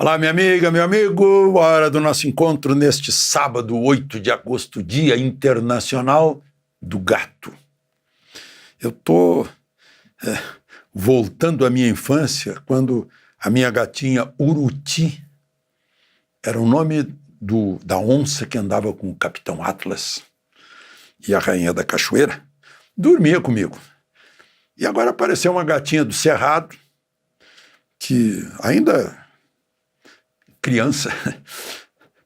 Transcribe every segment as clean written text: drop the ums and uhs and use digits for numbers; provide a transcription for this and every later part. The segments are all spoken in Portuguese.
Olá, minha amiga, meu amigo, hora do nosso encontro neste sábado, 8 de agosto, Dia Internacional do Gato. Eu estou voltando à minha infância, quando a minha gatinha Uruti, era o nome da onça que andava com o Capitão Atlas e a Rainha da Cachoeira, dormia comigo. E agora apareceu uma gatinha do Cerrado, que ainda criança,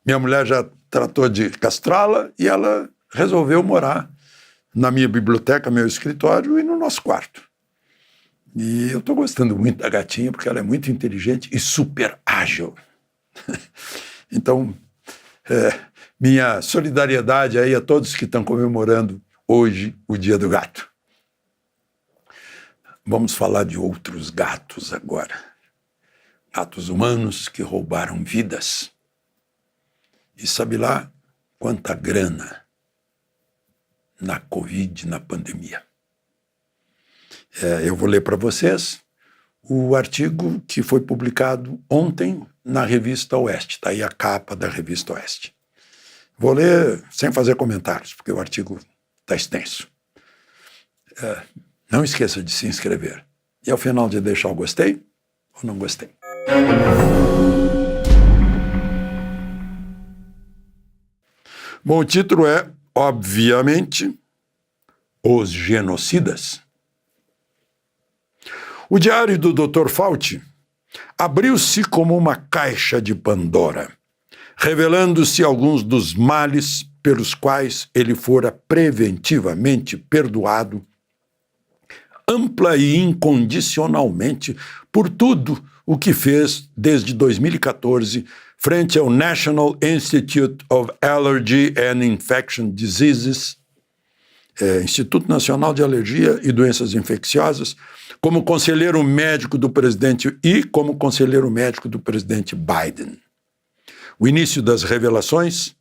minha mulher já tratou de castrá-la e ela resolveu morar na minha biblioteca, meu escritório e no nosso quarto. E eu estou gostando muito da gatinha porque ela é muito inteligente e super ágil. Então, minha solidariedade aí a todos que estão comemorando hoje o Dia do Gato. Vamos falar de outros gatos agora. Gatos humanos que roubaram vidas. E sabe lá quanta grana na Covid, na pandemia. Eu vou ler para vocês o artigo que foi publicado ontem na Revista Oeste. Está aí a capa da Revista Oeste. Vou ler sem fazer comentários, porque o artigo está extenso. Não esqueça de se inscrever. E ao final de deixar o gostei ou não gostei. Bom, o título é, obviamente, Os Genocidas. O diário do Dr. Fauci abriu-se como uma caixa de Pandora, revelando-se alguns dos males pelos quais ele fora preventivamente perdoado, ampla e incondicionalmente, por tudo o que fez desde 2014 frente ao National Institute of Allergy and Infectious Diseases, Instituto Nacional de Alergia e Doenças Infecciosas, como conselheiro médico do presidente e como conselheiro médico do presidente Biden. O início das revelações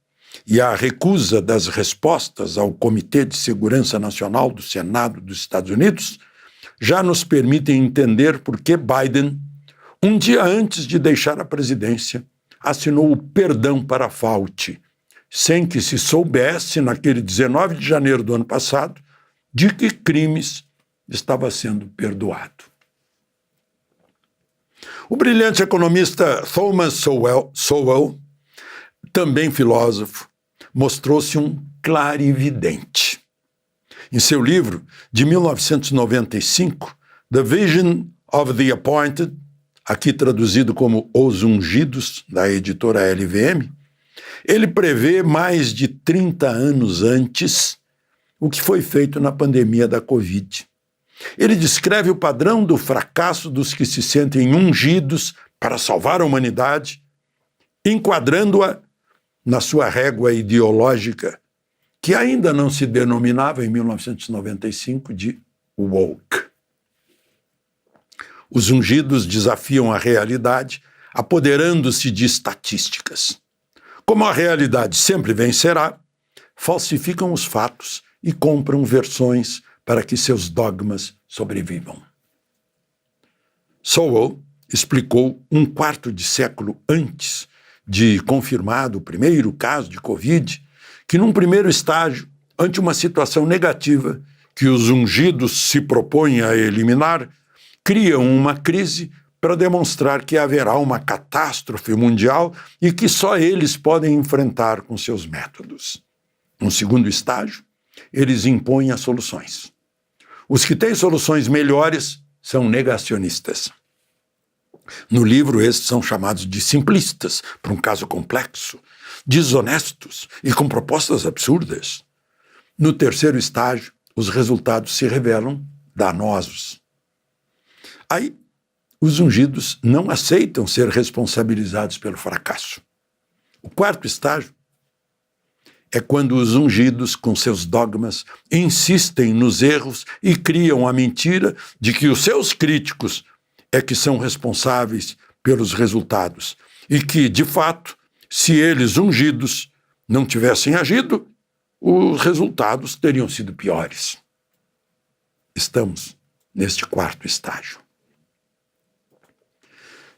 e a recusa das respostas ao Comitê de Segurança Nacional do Senado dos Estados Unidos já nos permitem entender por que Biden, um dia antes de deixar a presidência, assinou o perdão para Fauci, sem que se soubesse, naquele 19 de janeiro do ano passado, de que crimes estava sendo perdoado. O brilhante economista Thomas Sowell, também filósofo, mostrou-se um clarividente. Em seu livro de 1995, The Vision of the Appointed, aqui traduzido como Os Ungidos, da editora LVM, ele prevê mais de 30 anos antes o que foi feito na pandemia da Covid. Ele descreve o padrão do fracasso dos que se sentem ungidos para salvar a humanidade, enquadrando-a na sua régua ideológica, que ainda não se denominava em 1995 de woke. Os ungidos desafiam a realidade, apoderando-se de estatísticas. Como a realidade sempre vencerá, falsificam os fatos e compram versões para que seus dogmas sobrevivam. Sowell explicou um quarto de século antes de confirmado o primeiro caso de Covid, que num primeiro estágio, ante uma situação negativa que os ungidos se propõem a eliminar, criam uma crise para demonstrar que haverá uma catástrofe mundial e que só eles podem enfrentar com seus métodos. No segundo estágio, eles impõem as soluções. Os que têm soluções melhores são negacionistas. No livro, esses são chamados de simplistas, por um caso complexo, desonestos e com propostas absurdas. No terceiro estágio, os resultados se revelam danosos. Aí, os ungidos não aceitam ser responsabilizados pelo fracasso. O quarto estágio é quando os ungidos, com seus dogmas, insistem nos erros e criam a mentira de que os seus críticos é que são responsáveis pelos resultados e que, de fato, se eles, ungidos, não tivessem agido, os resultados teriam sido piores. Estamos neste quarto estágio.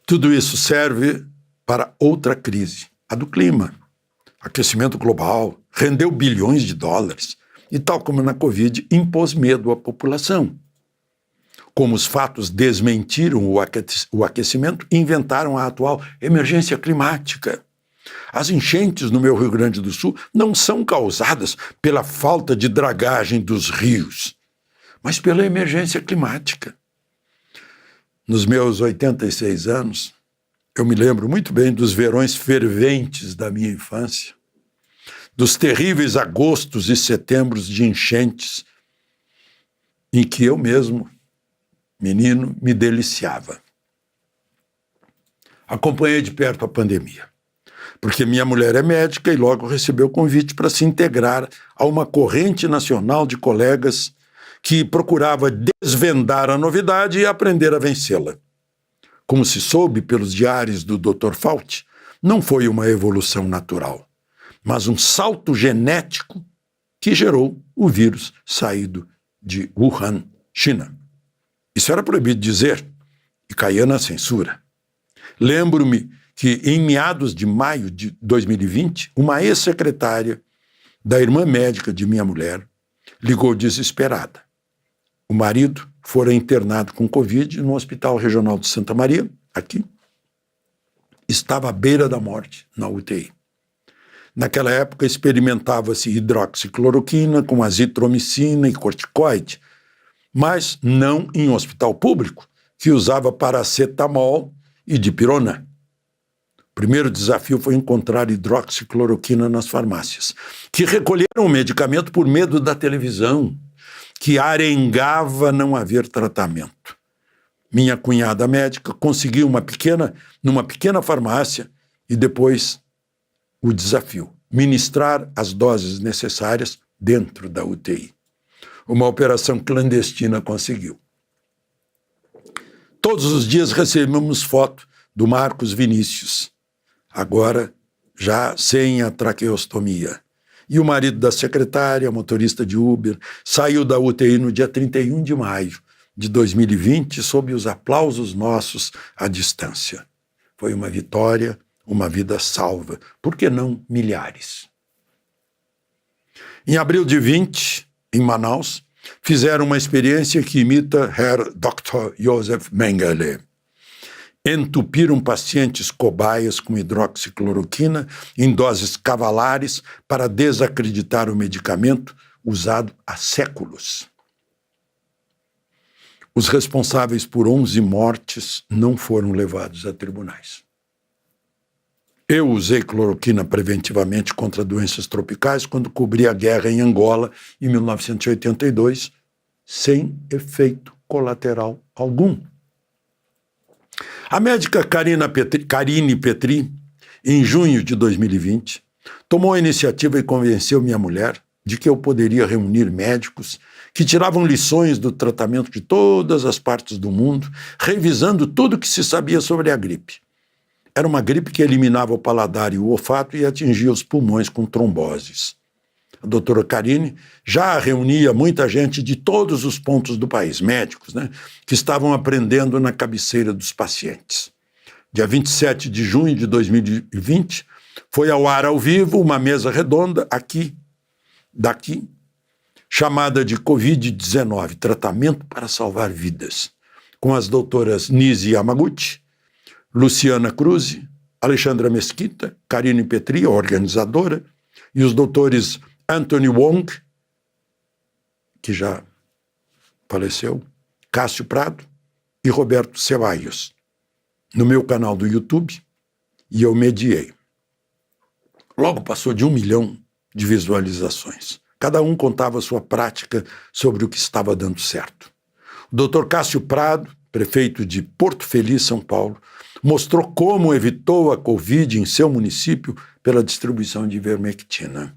Tudo isso serve para outra crise, a do clima. Aquecimento global rendeu bilhões de dólares e, tal como na Covid, impôs medo à população. Como os fatos desmentiram o aquecimento, inventaram a atual emergência climática. As enchentes no meu Rio Grande do Sul não são causadas pela falta de dragagem dos rios, mas pela emergência climática. Nos meus 86 anos, eu me lembro muito bem dos verões ferventes da minha infância, dos terríveis agostos e setembros de enchentes, em que eu mesmo, menino, me deliciava. Acompanhei de perto a pandemia, porque minha mulher é médica e logo recebeu o convite para se integrar a uma corrente nacional de colegas que procurava desvendar a novidade e aprender a vencê-la. Como se soube pelos diários do Dr. Fauci, não foi uma evolução natural, mas um salto genético que gerou o vírus saído de Wuhan, China. Isso era proibido dizer e caía na censura. Lembro-me que, em meados de maio de 2020, uma ex-secretária da irmã médica de minha mulher ligou desesperada. O marido fora internado com Covid no Hospital Regional de Santa Maria, aqui. Estava à beira da morte na UTI. Naquela época experimentava-se hidroxicloroquina com azitromicina e corticoide, mas não em hospital público, que usava paracetamol e dipirona. O primeiro desafio foi encontrar hidroxicloroquina nas farmácias, que recolheram o medicamento por medo da televisão, que arengava não haver tratamento. Minha cunhada médica conseguiu numa pequena farmácia e depois o desafio, ministrar as doses necessárias dentro da UTI. Uma operação clandestina conseguiu. Todos os dias recebemos foto do Marcos Vinícius, agora já sem a traqueostomia. E o marido da secretária, motorista de Uber, saiu da UTI no dia 31 de maio de 2020, sob os aplausos nossos à distância. Foi uma vitória, uma vida salva. Por que não milhares? Em abril de 20, em Manaus, fizeram uma experiência que imita Herr Dr. Josef Mengele. Entupiram pacientes cobaias com hidroxicloroquina em doses cavalares para desacreditar o medicamento usado há séculos. Os responsáveis por 11 mortes não foram levados a tribunais. Eu usei cloroquina preventivamente contra doenças tropicais quando cobri a guerra em Angola em 1982, sem efeito colateral algum. A médica Karine Petri, em junho de 2020, tomou a iniciativa e convenceu minha mulher de que eu poderia reunir médicos que tiravam lições do tratamento de todas as partes do mundo, revisando tudo o que se sabia sobre a gripe. Era uma gripe que eliminava o paladar e o olfato e atingia os pulmões com tromboses. A doutora Karine já reunia muita gente de todos os pontos do país, médicos, que estavam aprendendo na cabeceira dos pacientes. Dia 27 de junho de 2020, foi ao ar ao vivo uma mesa redonda daqui, chamada de Covid-19, Tratamento para Salvar Vidas, com as doutoras Nise Yamaguchi, Luciana Cruz, Alexandra Mesquita, Karine Petri, a organizadora, e os doutores Anthony Wong, que já faleceu, Cássio Prado e Roberto Ceballos, no meu canal do YouTube, e eu mediei. Logo passou de 1 milhão de visualizações. Cada um contava a sua prática sobre o que estava dando certo. O doutor Cássio Prado, prefeito de Porto Feliz, São Paulo, mostrou como evitou a Covid em seu município pela distribuição de ivermectina.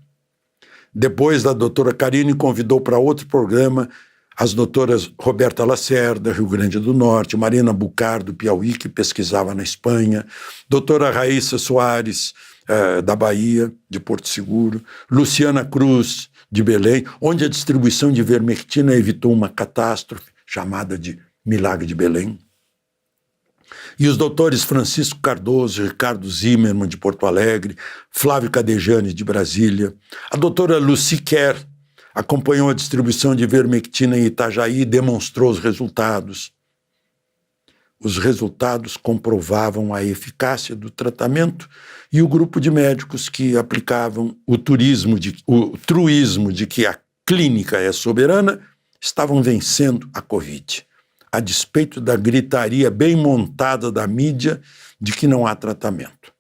Depois, a doutora Karine convidou para outro programa as doutoras Roberta Lacerda, Rio Grande do Norte, Marina Bucar, do Piauí, que pesquisava na Espanha, doutora Raíssa Soares, da Bahia, de Porto Seguro, Luciana Cruz, de Belém, onde a distribuição de ivermectina evitou uma catástrofe chamada de Milagre de Belém. E os doutores Francisco Cardoso, Ricardo Zimmermann, de Porto Alegre, Flávio Cadejani, de Brasília. A doutora Lucy Kerr acompanhou a distribuição de ivermectina em Itajaí e demonstrou os resultados. Os resultados comprovavam a eficácia do tratamento e o grupo de médicos que aplicavam o truísmo de que a clínica é soberana estavam vencendo a Covid, a despeito da gritaria bem montada da mídia de que não há tratamento.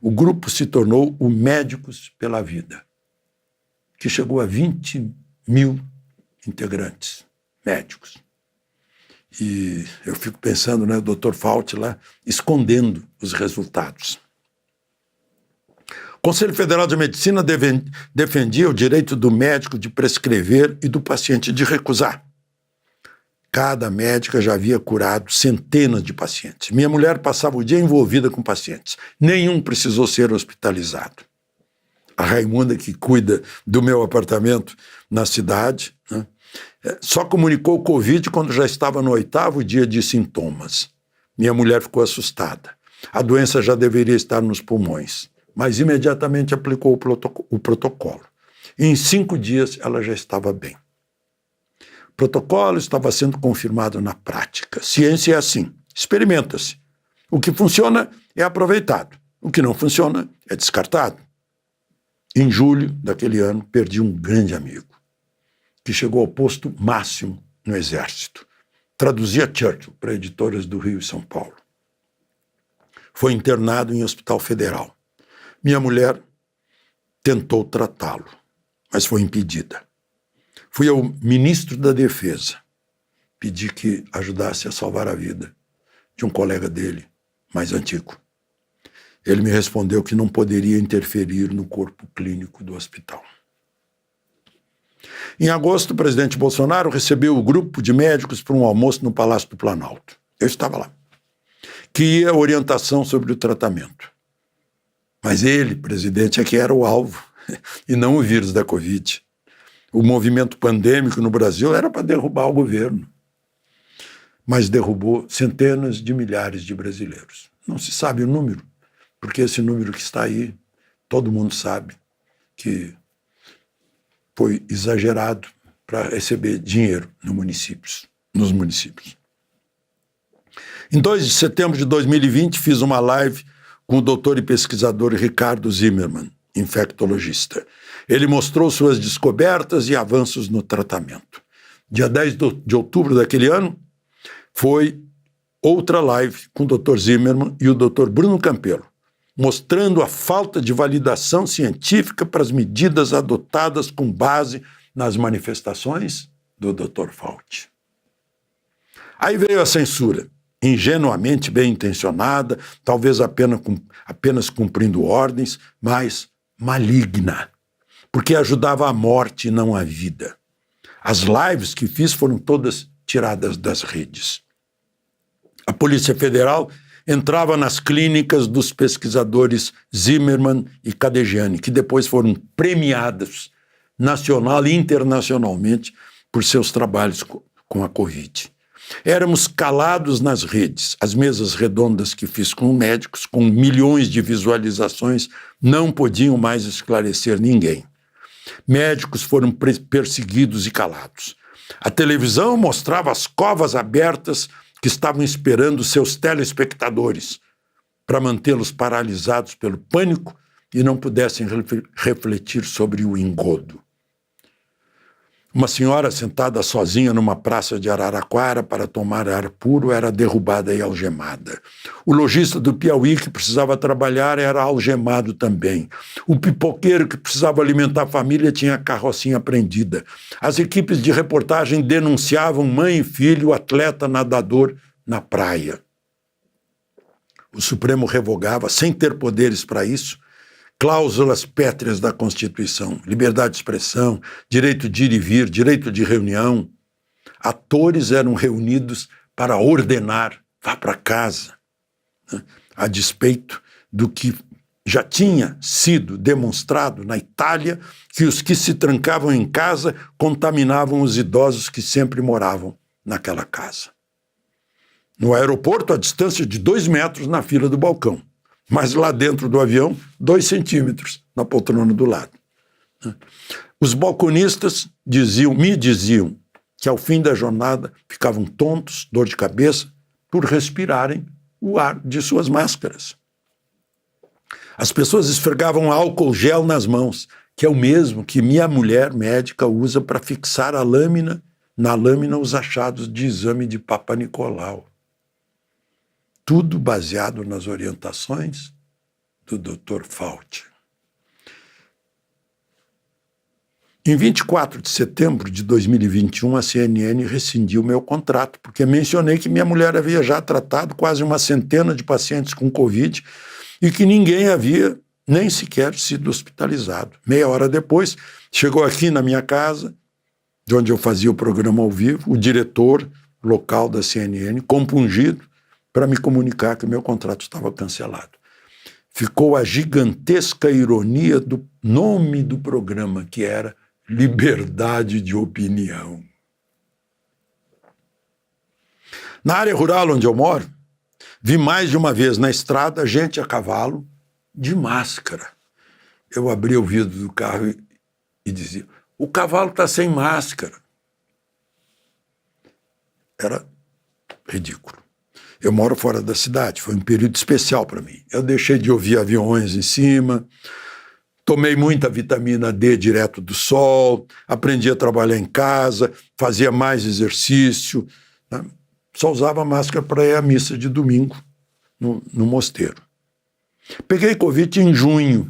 O grupo se tornou o Médicos pela Vida, que chegou a 20 mil integrantes médicos. E eu fico pensando, né, o Dr. Fauci lá escondendo os resultados. O Conselho Federal de Medicina defendia o direito do médico de prescrever e do paciente de recusar. Cada médica já havia curado centenas de pacientes. Minha mulher passava o dia envolvida com pacientes. Nenhum precisou ser hospitalizado. A Raimunda, que cuida do meu apartamento na cidade, né, só comunicou o Covid quando já estava no 8º dia de sintomas. Minha mulher ficou assustada. A doença já deveria estar nos pulmões, mas imediatamente aplicou o protocolo. E em 5 dias ela já estava bem. O protocolo estava sendo confirmado na prática. Ciência é assim, experimenta-se. O que funciona é aproveitado. O que não funciona é descartado. Em julho daquele ano, perdi um grande amigo, que chegou ao posto máximo no Exército. Traduzia Churchill para editoras do Rio e São Paulo. Foi internado em hospital federal. Minha mulher tentou tratá-lo, mas foi impedida. Fui ao ministro da Defesa, pedi que ajudasse a salvar a vida de um colega dele, mais antigo. Ele me respondeu que não poderia interferir no corpo clínico do hospital. Em agosto, o presidente Bolsonaro recebeu o grupo de médicos para um almoço no Palácio do Planalto. Eu estava lá. Queria orientação sobre o tratamento. Mas ele, presidente, é que era o alvo, e não o vírus da Covid. O movimento pandêmico no Brasil era para derrubar o governo, mas derrubou centenas de milhares de brasileiros. Não se sabe o número, porque esse número que está aí, todo mundo sabe que foi exagerado para receber dinheiro nos municípios. Em 2 de setembro de 2020, fiz uma live com o doutor e pesquisador Ricardo Zimmermann, infectologista. Ele mostrou suas descobertas e avanços no tratamento. Dia 10 de outubro daquele ano, foi outra live com o Dr. Zimmermann e o Dr. Bruno Campelo, mostrando a falta de validação científica para as medidas adotadas com base nas manifestações do Dr. Fauci. Aí veio a censura, ingenuamente bem intencionada, talvez apenas cumprindo ordens, mas maligna, porque ajudava a morte e não a vida. As lives que fiz foram todas tiradas das redes. A Polícia Federal entrava nas clínicas dos pesquisadores Zimmermann e Cadejani, que depois foram premiados nacional e internacionalmente por seus trabalhos com a Covid. Éramos calados nas redes. As mesas redondas que fiz com médicos, com milhões de visualizações, não podiam mais esclarecer ninguém. Médicos foram perseguidos e calados. A televisão mostrava as covas abertas que estavam esperando seus telespectadores para mantê-los paralisados pelo pânico e não pudessem refletir sobre o engodo. Uma senhora sentada sozinha numa praça de Araraquara para tomar ar puro era derrubada e algemada. O lojista do Piauí que precisava trabalhar era algemado também. O pipoqueiro que precisava alimentar a família tinha a carrocinha prendida. As equipes de reportagem denunciavam mãe e filho, atleta nadador na praia. O Supremo revogava, sem ter poderes para isso, cláusulas pétreas da Constituição, liberdade de expressão, direito de ir e vir, direito de reunião. Atores eram reunidos para ordenar, vá para casa, né? A despeito do que já tinha sido demonstrado na Itália, que os que se trancavam em casa contaminavam os idosos que sempre moravam naquela casa. No aeroporto, a distância de 2 metros na fila do balcão. Mas lá dentro do avião, 2 centímetros na poltrona do lado. Os balconistas me diziam que ao fim da jornada ficavam tontos, dor de cabeça, por respirarem o ar de suas máscaras. As pessoas esfregavam álcool gel nas mãos, que é o mesmo que minha mulher médica usa para fixar na lâmina os achados de exame de Papa Nicolau. Tudo baseado nas orientações do Dr. Fauci. Em 24 de setembro de 2021, a CNN rescindiu meu contrato, porque mencionei que minha mulher havia já tratado quase 100 de pacientes com Covid e que ninguém havia nem sequer sido hospitalizado. Meia hora depois, chegou aqui na minha casa, de onde eu fazia o programa ao vivo, o diretor local da CNN, compungido, para me comunicar que meu contrato estava cancelado. Ficou a gigantesca ironia do nome do programa, que era Liberdade de Opinião. Na área rural onde eu moro, vi mais de uma vez na estrada gente a cavalo de máscara. Eu abria o vidro do carro e dizia: o cavalo está sem máscara. Era ridículo. Eu moro fora da cidade, foi um período especial para mim. Eu deixei de ouvir aviões em cima, tomei muita vitamina D direto do sol, aprendi a trabalhar em casa, fazia mais exercício, né? Só usava máscara para ir à missa de domingo no mosteiro. Peguei Covid em junho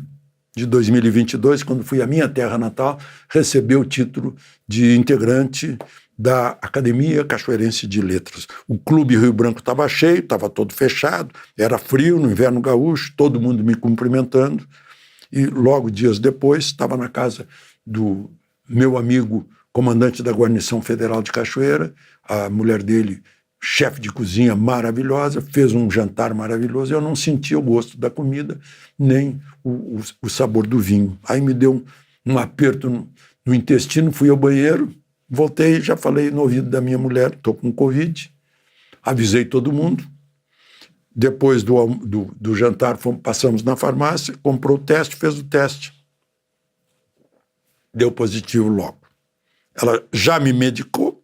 de 2022, quando fui à minha terra natal, receber o título de integrante da Academia Cachoeirense de Letras. O Clube Rio Branco estava cheio, estava todo fechado, era frio no inverno gaúcho, todo mundo me cumprimentando, e logo dias depois estava na casa do meu amigo comandante da Guarnição Federal de Cachoeira, a mulher dele, chefe de cozinha maravilhosa, fez um jantar maravilhoso, eu não sentia o gosto da comida, nem o sabor do vinho. Aí me deu um aperto no intestino, fui ao banheiro, voltei, já falei no ouvido da minha mulher, estou com Covid, avisei todo mundo. Depois do jantar, passamos na farmácia, comprou o teste, fez o teste. Deu positivo logo. Ela já me medicou.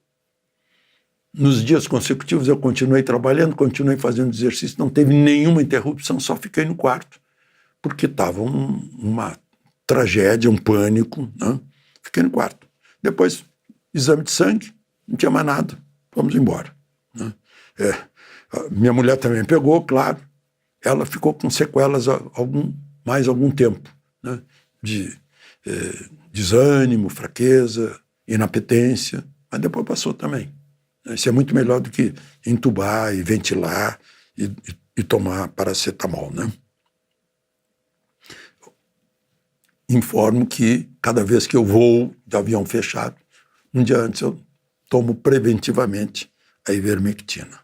Nos dias consecutivos eu continuei trabalhando, continuei fazendo exercício, não teve nenhuma interrupção, só fiquei no quarto, porque estava uma tragédia, um pânico, né? Fiquei no quarto. Depois, exame de sangue, não tinha mais nada, fomos embora, né? Minha mulher também pegou, claro, ela ficou com sequelas mais algum tempo, né? De desânimo, fraqueza, inapetência, mas depois passou também. Isso é muito melhor do que entubar e ventilar e tomar paracetamol, né? Informo que cada vez que eu vou de avião fechado, um dia antes eu tomo preventivamente a ivermectina.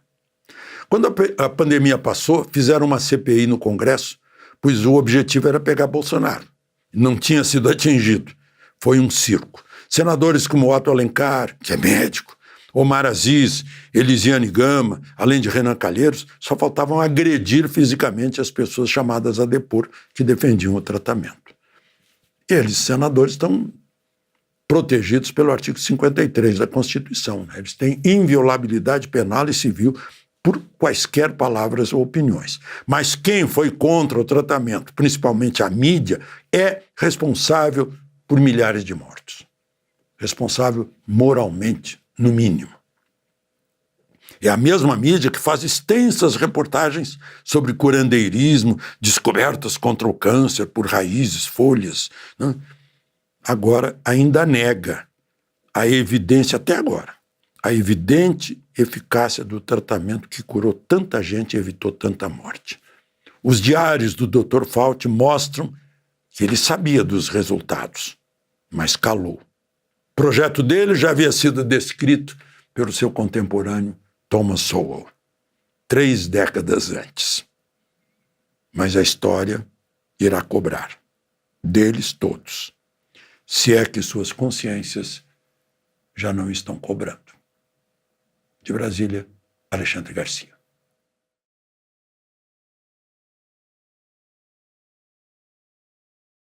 Quando a pandemia passou, fizeram uma CPI no Congresso, pois o objetivo era pegar Bolsonaro. Não tinha sido atingido. Foi um circo. Senadores como Otto Alencar, que é médico, Omar Aziz, Elisiane Gama, além de Renan Calheiros, só faltavam agredir fisicamente as pessoas chamadas a depor que defendiam o tratamento. Eles, senadores, estão protegidos pelo artigo 53 da Constituição, né? Eles têm inviolabilidade penal e civil por quaisquer palavras ou opiniões. Mas quem foi contra o tratamento, principalmente a mídia, é responsável por milhares de mortos. Responsável moralmente, no mínimo. É a mesma mídia que faz extensas reportagens sobre curandeirismo, descobertas contra o câncer por raízes, folhas, né? Agora ainda nega a evidência, até agora, a evidente eficácia do tratamento que curou tanta gente e evitou tanta morte. Os diários do Dr. Fauci mostram que ele sabia dos resultados, mas calou. O projeto dele já havia sido descrito pelo seu contemporâneo Thomas Sowell, 3 décadas antes. Mas a história irá cobrar, deles todos, se é que suas consciências já não estão cobrando. De Brasília, Alexandre Garcia.